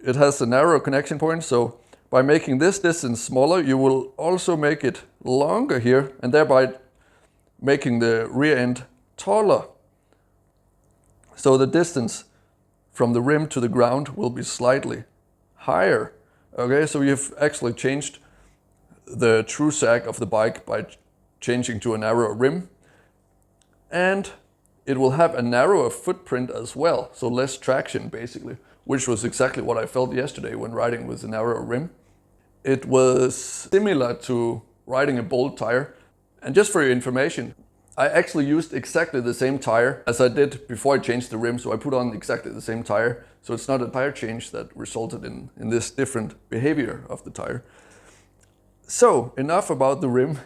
it has a narrow connection point, so by making this distance smaller, you will also make it longer here, and thereby making the rear end taller. So the distance from the rim to the ground will be slightly higher. Okay, so you've actually changed the true sag of the bike by changing to a narrower rim. And it will have a narrower footprint as well, so less traction basically, which was exactly what I felt yesterday when riding with a narrower rim. It was similar to riding a bolt tire. And just for your information, I actually used exactly the same tire as I did before I changed the rim, so I put on exactly the same tire. So it's not a tire change that resulted in this different behavior of the tire. So enough about the rim.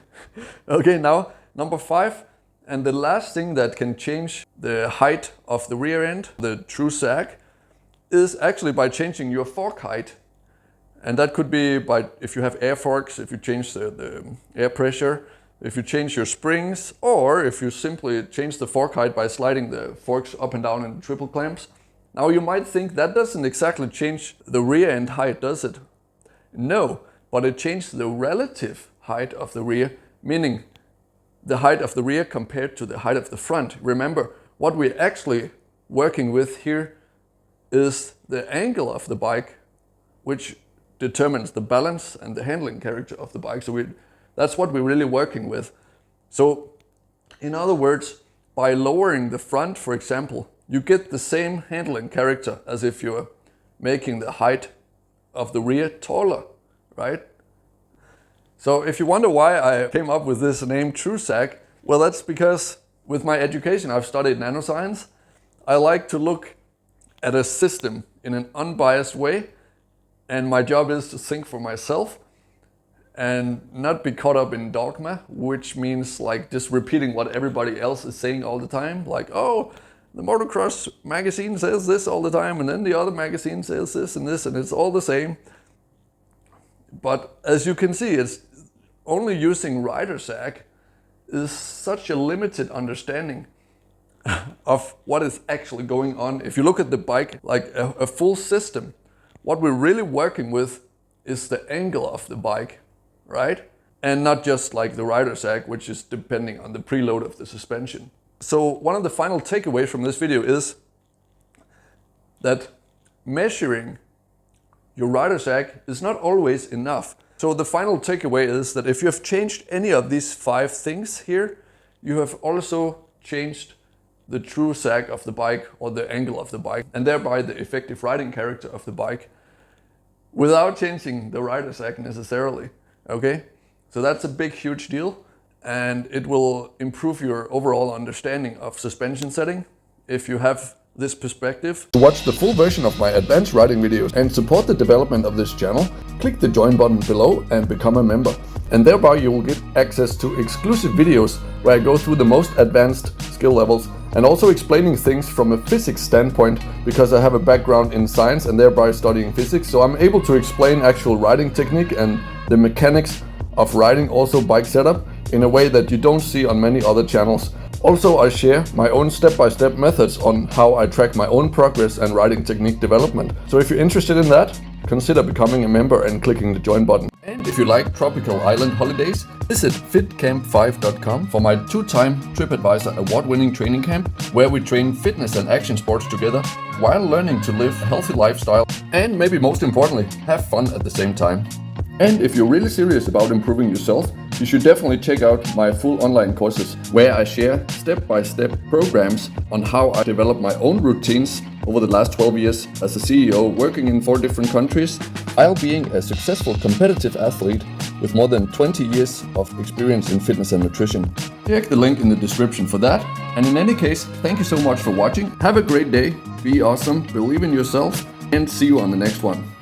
Okay, now number 5, and the last thing that can change the height of the rear end, the true sag, is actually by changing your fork height. And that could be by, if you have air forks, if you change the air pressure, if you change your springs, or if you simply change the fork height by sliding the forks up and down in triple clamps. Now you might think that doesn't exactly change the rear end height, does it? No, but it changes the relative height of the rear, meaning the height of the rear compared to the height of the front. Remember, what we're actually working with here is the angle of the bike, which determines the balance and the handling character of the bike. So that's what we're really working with. So in other words, by lowering the front, for example, you get the same handling character as if you're making the height of the rear taller, right? So if you wonder why I came up with this name True Sag, well, that's because with my education, I've studied nanoscience. I like to look at a system in an unbiased way, and my job is to think for myself and not be caught up in dogma, which means like just repeating what everybody else is saying all the time. Like, oh, the motocross magazine says this all the time, and then the other magazine says this, and it's all the same. But as you can see, it's only using rider sag is such a limited understanding of what is actually going on. If you look at the bike like a full system, what we're really working with is the angle of the bike, right? And not just like the rider sag, which is depending on the preload of the suspension. So one of the final takeaways from this video is that measuring your rider sag is not always enough. So the final takeaway is that if you have changed any of these 5 things here, you have also changed the true sag of the bike or the angle of the bike, and thereby the effective riding character of the bike, without changing the rider sag necessarily. Okay, so that's a big, huge deal, and it will improve your overall understanding of suspension setting if you have this perspective. To watch the full version of my advanced riding videos and support the development of this channel, click the join button below and become a member. And thereby you will get access to exclusive videos where I go through the most advanced skill levels and also explaining things from a physics standpoint, because I have a background in science and thereby studying physics. So I'm able to explain actual riding technique and the mechanics of riding, also bike setup, in a way that you don't see on many other channels. Also, I share my own step-by-step methods on how I track my own progress and riding technique development. So if you're interested in that, consider becoming a member and clicking the join button. And if you like tropical island holidays, visit fitcamp5.com for my 2-time TripAdvisor award-winning training camp, where we train fitness and action sports together while learning to live a healthy lifestyle and, maybe most importantly, have fun at the same time. And if you're really serious about improving yourself, you should definitely check out my full online courses, where I share step-by-step programs on how I developed my own routines over the last 12 years as a CEO, working in 4 different countries, while being a successful competitive athlete with more than 20 years of experience in fitness and nutrition. Check the link in the description for that. And in any case, thank you so much for watching. Have a great day, be awesome, believe in yourself, and see you on the next one.